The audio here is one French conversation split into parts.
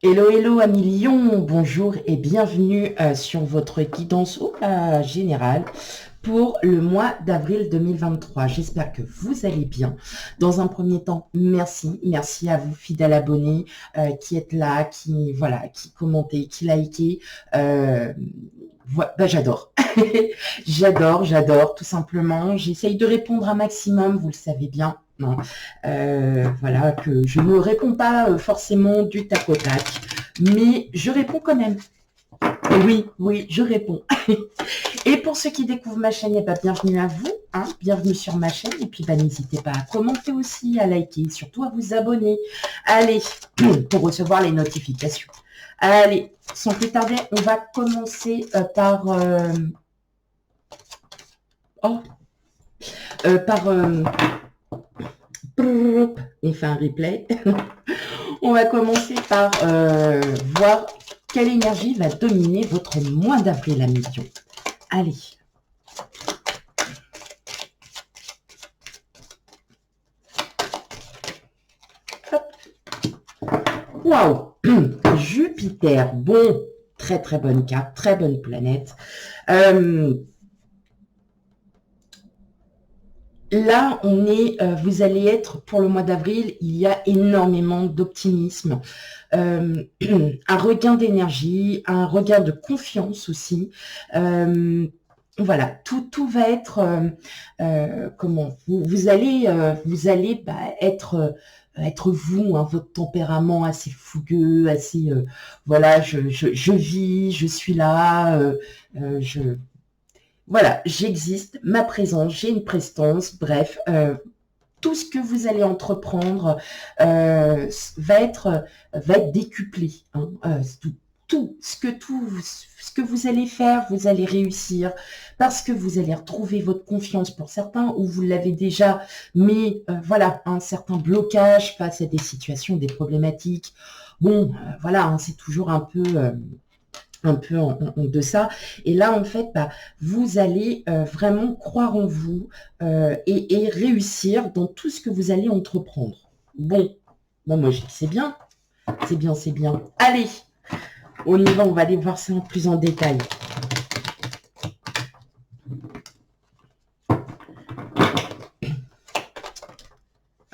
Hello, hello, amis Lion, bonjour et bienvenue sur votre guidance générale pour le mois d'avril 2023. J'espère que vous allez bien. Dans un premier temps, merci à vous, fidèles abonnés, qui êtes là, qui commentez, qui likez. J'adore. j'adore, tout simplement. J'essaye de répondre un maximum, vous le savez bien. Non. Voilà, que je ne réponds pas forcément du tac au tac, mais je réponds quand même. Oui, je réponds. Et pour ceux qui découvrent ma chaîne, bienvenue à vous, hein, bienvenue sur ma chaîne. Et puis, n'hésitez pas à commenter aussi, à liker, surtout à vous abonner. Allez, pour recevoir les notifications. Allez, sans plus tarder, on va commencer par... on fait un replay. On va commencer par voir quelle énergie va dominer votre mois d'avril à Lion. Allez. Waouh. Jupiter, bon, très bonne carte, très bonne planète. Là, vous allez être, pour le mois d'avril, il y a énormément d'optimisme, un regain d'énergie, un regain de confiance aussi. Voilà, tout va être, comment, vous allez être vous, hein, votre tempérament assez fougueux, assez, voilà, je vis, je suis là, voilà, j'existe, ma présence, j'ai une prestance, bref, tout ce que vous allez entreprendre va être décuplé. Hein, tout ce que vous allez faire, vous allez réussir parce que vous allez retrouver votre confiance pour certains ou vous l'avez déjà, mais voilà, un certain blocage face à des situations, des problématiques. Bon, voilà, hein, c'est toujours un peu en deçà. Et là, en fait, vous allez vraiment croire en vous et réussir dans tout ce que vous allez entreprendre. Bon, moi, je dis c'est bien, c'est bien, c'est bien. Allez, on y va, on va aller voir ça en plus en détail.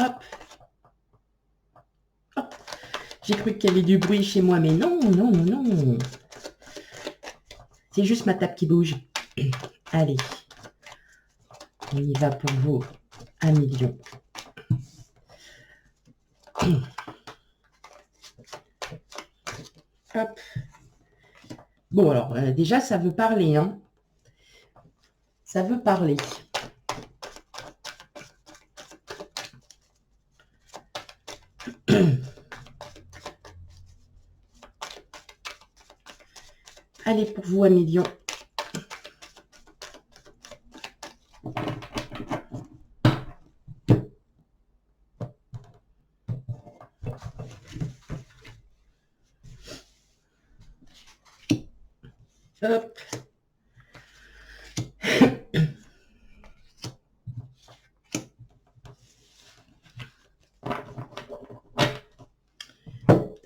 Hop. Hop. J'ai cru qu'il y avait du bruit chez moi, mais non. C'est juste ma table qui bouge. Allez, on y va pour vous, 1 million. Hop. Bon, alors, déjà, ça veut parler, hein. Ça veut parler. Allez, pour vous, 1 million. Hop.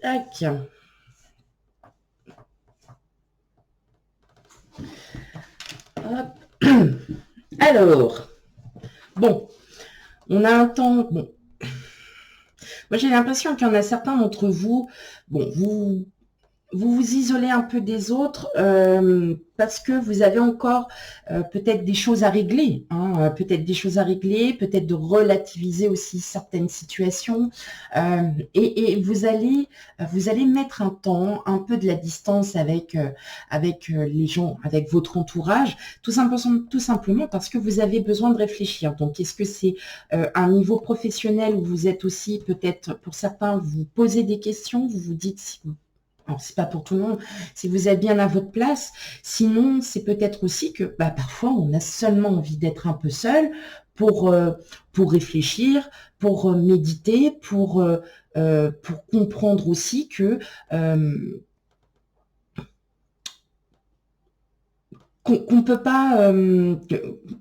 Tac. Hop. Alors, bon, on a un temps... Bon. Moi, j'ai l'impression qu'il y en a certains d'entre vous, bon, vous isolez un peu des autres parce que vous avez encore peut-être des choses à régler, hein, peut-être de relativiser aussi certaines situations et vous allez mettre un temps, un peu de la distance avec les gens, avec votre entourage, tout simplement parce que vous avez besoin de réfléchir. Donc, est-ce que c'est un niveau professionnel où vous êtes aussi peut-être, pour certains, vous posez des questions, vous vous dites si vous... Alors, c'est pas pour tout le monde, si vous êtes bien à votre place. Sinon, c'est peut-être aussi que parfois, on a seulement envie d'être un peu seul pour réfléchir, pour méditer, pour comprendre aussi que qu'on peut pas,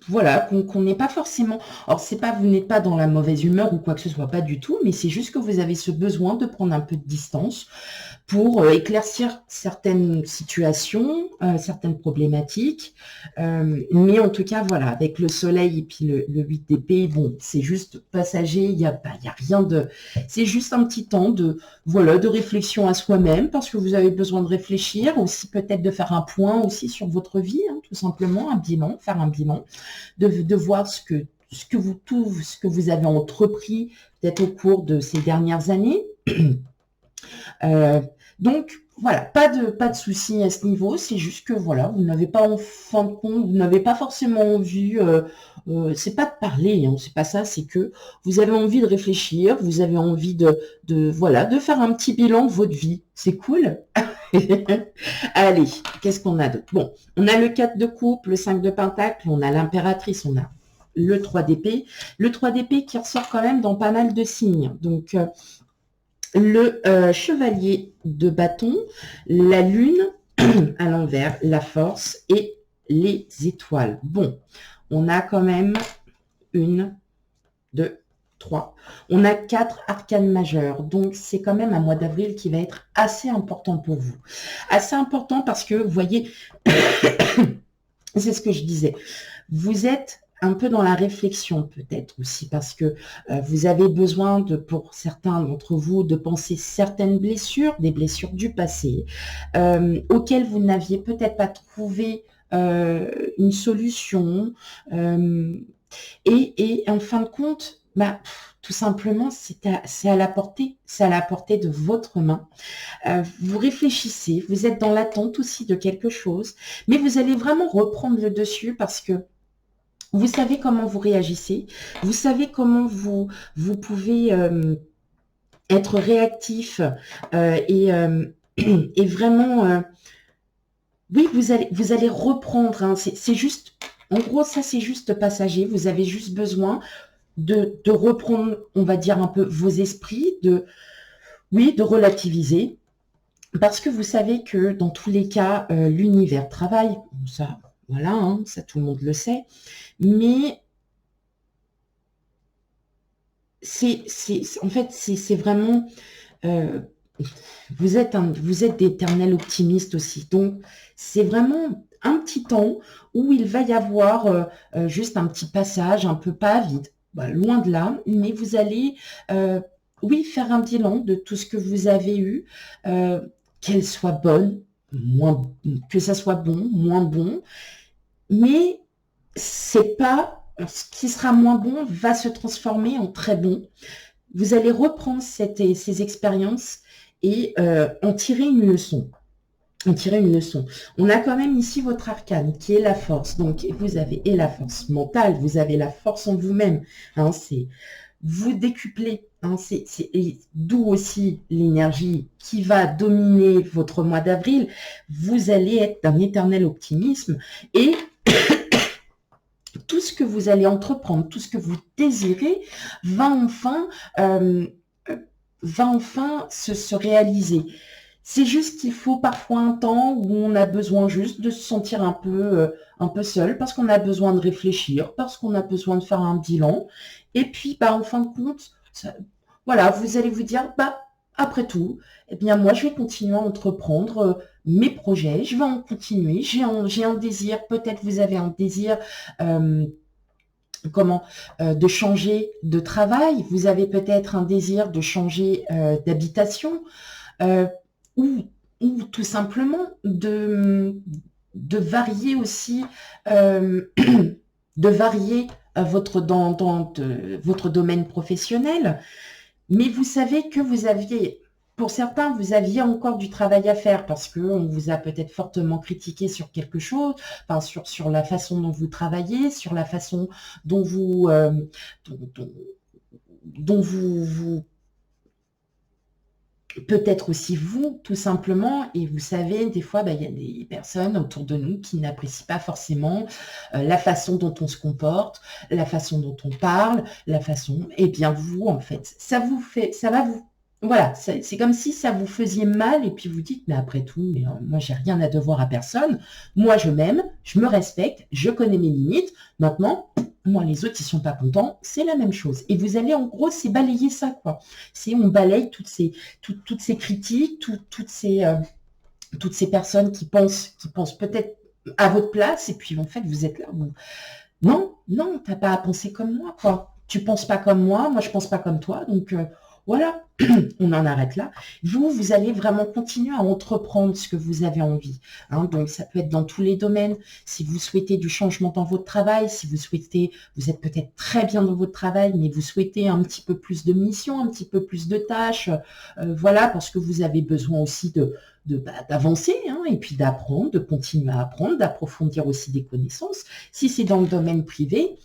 voilà, qu'on n'est pas forcément. Alors c'est pas, vous n'êtes pas dans la mauvaise humeur ou quoi que ce soit, pas du tout, mais c'est juste que vous avez ce besoin de prendre un peu de distance pour éclaircir certaines situations, certaines problématiques. Mais en tout cas, voilà, avec le soleil et puis le 8 d'épée, bon, c'est juste passager, il y a rien de... C'est juste un petit temps de, voilà, de réflexion à soi-même, parce que vous avez besoin de réfléchir, aussi peut-être de faire un point aussi sur votre vie, hein, tout simplement, un bilan, faire un bilan, de voir ce que vous avez entrepris peut-être au cours de ces dernières années. Euh, donc, voilà, pas de souci à ce niveau. C'est juste que, voilà, vous n'avez pas, en fin de compte, vous n'avez pas forcément envie, c'est pas de parler, hein, c'est pas ça, c'est que vous avez envie de réfléchir, vous avez envie voilà, de faire un petit bilan de votre vie. C'est cool. Allez, qu'est-ce qu'on a d'autre? Bon, on a le 4 de coupe, le 5 de pentacle, on a l'impératrice, on a le 3 d'épée. Le 3 d'épée qui ressort quand même dans pas mal de signes. Donc, le chevalier de bâton, la lune à l'envers, la force et les étoiles. Bon, on a quand même une, deux, trois. On a 4 arcanes majeures. Donc, c'est quand même un mois d'avril qui va être assez important pour vous. Assez important parce que, vous voyez, c'est ce que je disais. Vous êtes un peu dans la réflexion peut-être aussi parce que vous avez besoin pour certains d'entre vous, de penser certaines blessures, des blessures du passé, auxquelles vous n'aviez peut-être pas trouvé une solution. Et en fin de compte, bah, tout simplement, c'est à la portée de votre main. Vous réfléchissez, vous êtes dans l'attente aussi de quelque chose, mais vous allez vraiment reprendre le dessus parce que vous savez comment vous réagissez, vous savez comment vous pouvez être réactif et vraiment, oui, vous allez reprendre. Hein, c'est juste, en gros, ça c'est juste passager. Vous avez juste besoin de reprendre, on va dire un peu vos esprits, oui, de relativiser, parce que vous savez que dans tous les cas, l'univers travaille. Ça, voilà, hein, ça tout le monde le sait. Mais en fait, c'est vraiment... vous êtes d'éternels optimistes aussi. Donc, c'est vraiment un petit temps où il va y avoir juste un petit passage, un peu pas vide, bah, loin de là, mais vous allez, oui, faire un bilan de tout ce que vous avez eu, qu'elle soit bonne, que ça soit bon, moins bon, mais c'est pas ce qui sera moins bon va se transformer en très bon. Vous allez reprendre ces expériences et en tirer une leçon. En tirer une leçon. On a quand même ici votre arcane qui est la force. Donc vous avez et la force mentale, vous avez la force en vous-même. Hein, c'est vous décuplez. Hein, d'où aussi l'énergie qui va dominer votre mois d'avril. Vous allez être d'un éternel optimisme et tout ce que vous allez entreprendre, tout ce que vous désirez euh, va enfin se réaliser. C'est juste qu'il faut parfois un temps où on a besoin juste de se sentir un peu seul, parce qu'on a besoin de réfléchir, parce qu'on a besoin de faire un bilan. Et puis, bah, en fin de compte, voilà, vous allez vous dire, bah, après tout, eh bien, moi, je vais continuer à entreprendre mes projets, je vais en continuer, j'ai un désir, peut-être vous avez un désir de changer de travail, vous avez peut-être un désir de changer d'habitation, euh, ou, ou tout simplement de varier aussi, de varier votre domaine professionnel. Mais vous savez que pour certains, vous aviez encore du travail à faire parce qu'on vous a peut-être fortement critiqué sur quelque chose, enfin, sur la façon dont vous travaillez, sur la façon dont dont vous peut-être aussi vous, tout simplement, et vous savez, des fois, bah, il y a des personnes autour de nous qui n'apprécient pas forcément la façon dont on se comporte, la façon dont on parle, la façon, et bien vous, en fait, ça va vous Voilà, c'est comme si ça vous faisait mal et puis vous dites, mais après tout, mais moi j'ai rien à devoir à personne. Moi je m'aime, je me respecte, je connais mes limites. Maintenant, moi les autres ils sont pas contents, c'est la même chose. Et vous allez en gros, c'est balayer ça quoi. C'est on balaye toutes ces critiques, toutes ces personnes qui pensent peut-être à votre place et puis en fait vous êtes là. Non, non, t'as pas à penser comme moi, quoi. Tu penses pas comme moi je pense pas comme toi, donc voilà, on en arrête là. Vous, vous allez vraiment continuer à entreprendre ce que vous avez envie. Hein. Donc ça peut être dans tous les domaines. Si vous souhaitez du changement dans votre travail, si vous souhaitez, vous êtes peut-être très bien dans votre travail, mais vous souhaitez un petit peu plus de missions, un petit peu plus de tâches, voilà, parce que vous avez besoin aussi d'avancer, hein, et puis d'apprendre, de continuer à apprendre, d'approfondir aussi des connaissances. Si c'est dans le domaine privé,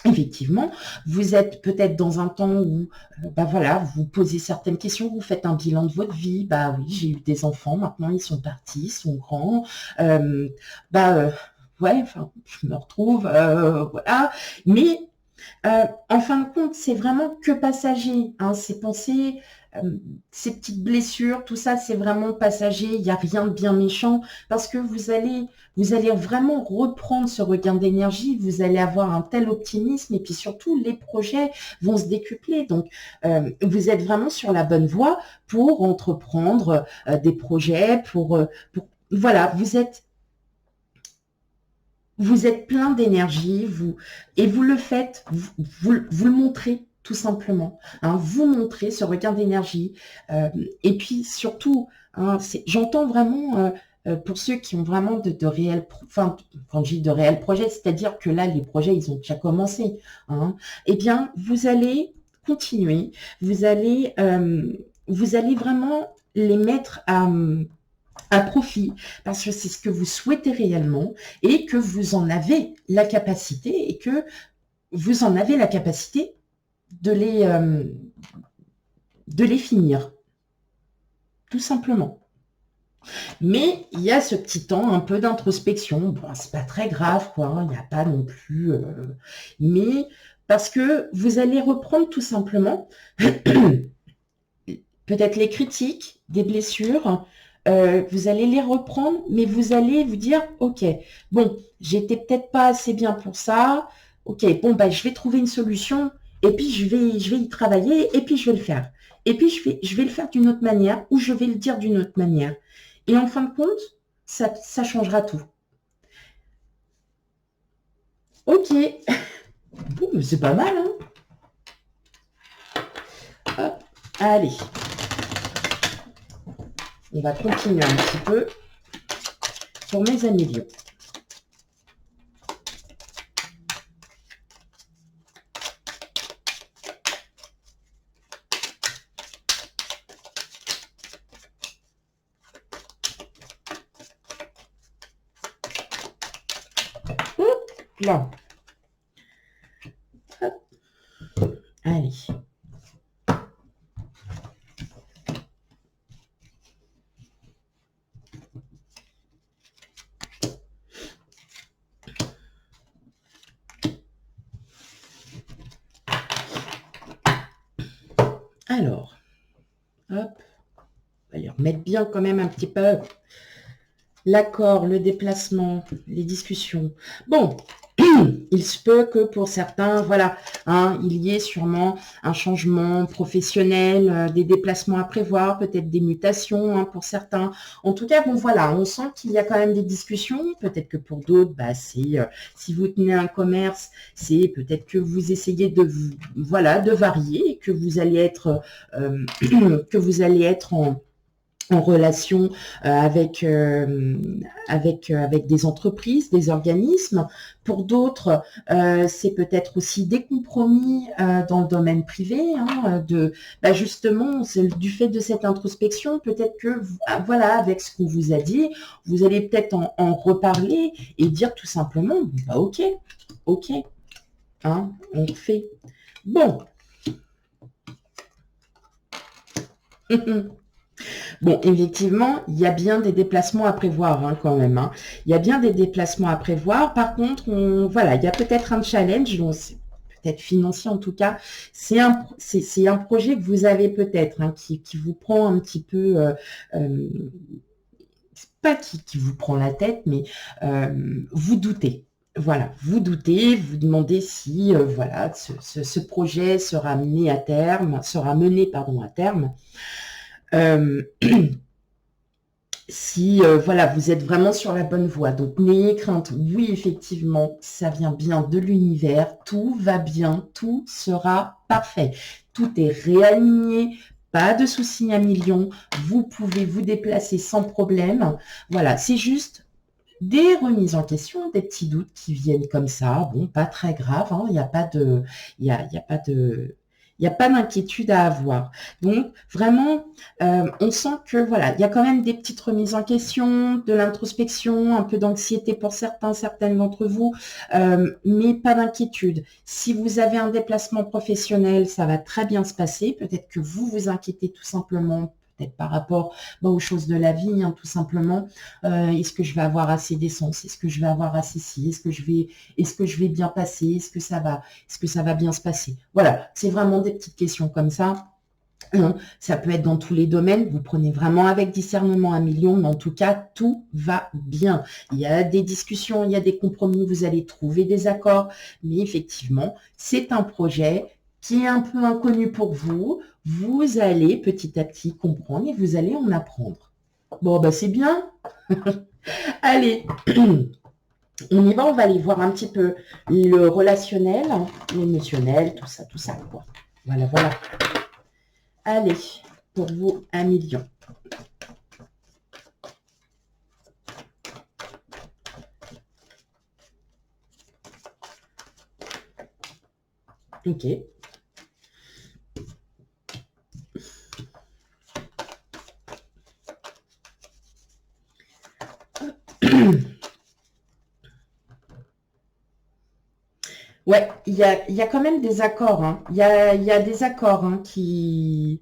effectivement, vous êtes peut-être dans un temps où, bah voilà, vous posez certaines questions, vous faites un bilan de votre vie. Bah oui, j'ai eu des enfants, maintenant ils sont partis, ils sont grands. Euh, bah ouais, enfin, je me retrouve, voilà. Mais en fin de compte, c'est vraiment que passager. Hein, ces pensées, ces petites blessures, tout ça, c'est vraiment passager. Il n'y a rien de bien méchant parce que vous allez vraiment reprendre ce regain d'énergie. Vous allez avoir un tel optimisme et puis surtout, les projets vont se décupler. Donc, vous êtes vraiment sur la bonne voie pour entreprendre des projets, voilà, vous êtes plein d'énergie, et vous le faites, vous le montrez tout simplement. Hein, vous montrez ce regain d'énergie. Et puis surtout, hein, j'entends vraiment pour ceux qui ont vraiment de réels, enfin, quand je dis de réels projets, c'est-à-dire que là, les projets, ils ont déjà commencé. Hein, eh bien, vous allez continuer, vous allez vraiment les mettre à profit, parce que c'est ce que vous souhaitez réellement et que vous en avez la capacité et que vous en avez la capacité de les finir, tout simplement. Mais il y a ce petit temps un peu d'introspection. Bon, c'est pas très grave, quoi. Hein, il n'y a pas non plus. Mais parce que vous allez reprendre tout simplement peut-être les critiques, des blessures, vous allez les reprendre, mais vous allez vous dire, ok, bon, j'étais peut-être pas assez bien pour ça, ok, bon, bah, je vais trouver une solution, et puis je vais y travailler, et puis je vais le faire. Et puis je vais le faire d'une autre manière, ou je vais le dire d'une autre manière. Et en fin de compte, ça changera tout. Ok, bon, mais c'est pas mal, hein. Hop, allez. On va continuer un petit peu pour mes amélios. Hop, là. Hop. Allez. Alors, hop, on va les remettre bien quand même un petit peu. L'accord, le déplacement, les discussions. Bon, il se peut que pour certains, voilà, hein, il y ait sûrement un changement professionnel, des déplacements à prévoir, peut-être des mutations hein, pour certains. En tout cas, bon, voilà, on sent qu'il y a quand même des discussions. Peut-être que pour d'autres, bah, c'est si vous tenez un commerce, c'est peut-être que vous essayez voilà, de varier, que vous allez être, en relation avec des entreprises, des organismes. Pour d'autres, c'est peut-être aussi des compromis dans le domaine privé. Hein, justement, c'est du fait de cette introspection, peut-être que, voilà, avec ce qu'on vous a dit, vous allez peut-être en reparler et dire tout simplement, bah, ok, hein, on fait. Bon. Bon, effectivement, il y a bien des déplacements à prévoir hein, quand même. Hein. Il y a bien des déplacements à prévoir. Par contre, voilà, il y a peut-être un challenge. peut-être financier en tout cas. C'est un projet que vous avez peut-être, hein, qui vous prend un petit peu, pas qui vous prend la tête, mais vous doutez. Voilà, vous doutez, vous demandez si voilà, ce projet sera mené à terme, à terme. Si voilà, vous êtes vraiment sur la bonne voie. Donc, n'ayez crainte. Oui, effectivement, ça vient bien de l'univers. Tout va bien. Tout sera parfait. Tout est réaligné. Pas de soucis à millions. Vous pouvez vous déplacer sans problème. Voilà, c'est juste des remises en question, des petits doutes qui viennent comme ça. Bon, pas très grave. Hein, il n'y a pas de... Il y a pas de... Il n'y a pas d'inquiétude à avoir. Donc, vraiment, on sent que, voilà, il y a quand même des petites remises en question, de l'introspection, un peu d'anxiété pour certaines d'entre vous, mais pas d'inquiétude. Si vous avez un déplacement professionnel, ça va très bien se passer. Peut-être que vous vous inquiétez tout simplement, peut-être par rapport aux choses de la vie, hein, tout simplement. Est-ce que je vais avoir assez d'essence? Est-ce que je vais avoir assez ci? Est-ce que je vais bien passer? Est-ce que ça va bien se passer? Voilà, c'est vraiment des petites questions comme ça. Ça peut être dans tous les domaines. Vous prenez vraiment avec discernement un million, mais en tout cas, tout va bien. Il y a des discussions, il y a des compromis, vous allez trouver des accords, mais effectivement, c'est un projet qui est un peu inconnu pour vous. Vous allez petit à petit comprendre et vous allez en apprendre. Bon, bah c'est bien. Allez, on y va, on va aller voir un petit peu le relationnel, l'émotionnel, tout ça, quoi. Voilà, voilà. Allez, pour vous, 1 million. Ok. Ouais, il y a quand même des accords. Hein. Il y a des accords, hein, qui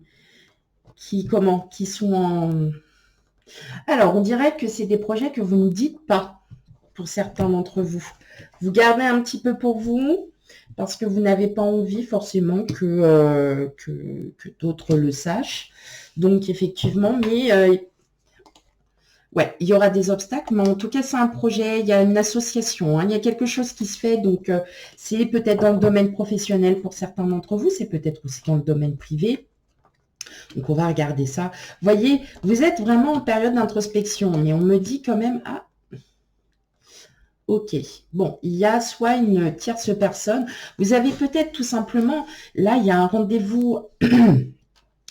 sont en... Alors, on dirait que c'est des projets que vous ne dites pas pour certains d'entre vous. Vous gardez un petit peu pour vous parce que vous n'avez pas envie forcément que d'autres le sachent. Donc, effectivement, mais ouais, il y aura des obstacles, mais en tout cas, c'est un projet, il y a une association, hein, il y a quelque chose qui se fait. Donc, c'est peut-être dans le domaine professionnel pour certains d'entre vous, c'est peut-être aussi dans le domaine privé. Donc, on va regarder ça. Vous voyez, vous êtes vraiment en période d'introspection, mais on me dit quand même, ah, ok, bon, il y a soit une tierce personne. Vous avez peut-être tout simplement, là, il y a un rendez-vous...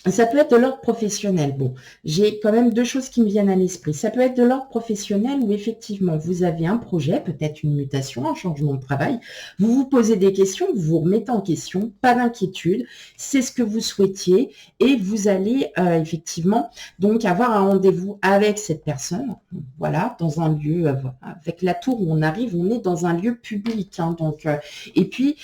Ça peut être de l'ordre professionnel. Bon, j'ai quand même deux choses qui me viennent à l'esprit. Ça peut être de l'ordre professionnel où effectivement, vous avez un projet, peut-être une mutation, un changement de travail. Vous vous posez des questions, vous vous remettez en question, pas d'inquiétude. C'est ce que vous souhaitiez et vous allez effectivement donc avoir un rendez-vous avec cette personne. Voilà, dans un lieu, avec la tour où on arrive, on est dans un lieu public. Hein, donc, et puis,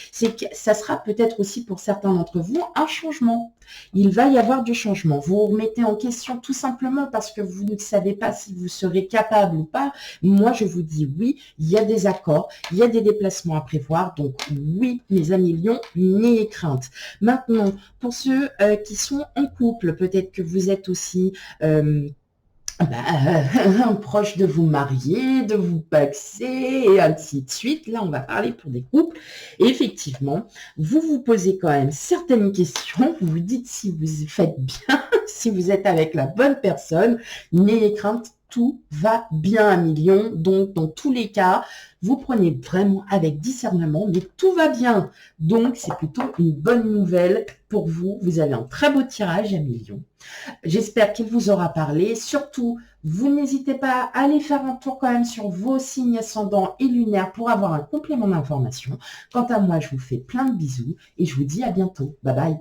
ça sera peut-être aussi pour certains d'entre vous un changement. Il va y avoir du changement. Vous vous remettez en question tout simplement parce que vous ne savez pas si vous serez capable ou pas. Moi, je vous dis oui, il y a des accords, il y a des déplacements à prévoir. Donc oui, mes amis lions, n'ayez crainte. Maintenant, pour ceux qui sont en couple, peut-être que vous êtes aussi... proche de vous marier, de vous paxer, et ainsi de suite. Là, on va parler pour des couples. Et effectivement, vous vous posez quand même certaines questions. Vous vous dites si vous faites bien, si vous êtes avec la bonne personne. N'ayez crainte, tout va bien à million. Donc, dans tous les cas, vous prenez vraiment avec discernement, mais tout va bien. Donc, c'est plutôt une bonne nouvelle pour vous. Vous avez un très beau tirage à million. J'espère qu'il vous aura parlé. Surtout, vous n'hésitez pas à aller faire un tour quand même sur vos signes ascendants et lunaires pour avoir un complément d'information. Quant à moi, je vous fais plein de bisous et je vous dis à bientôt. Bye bye.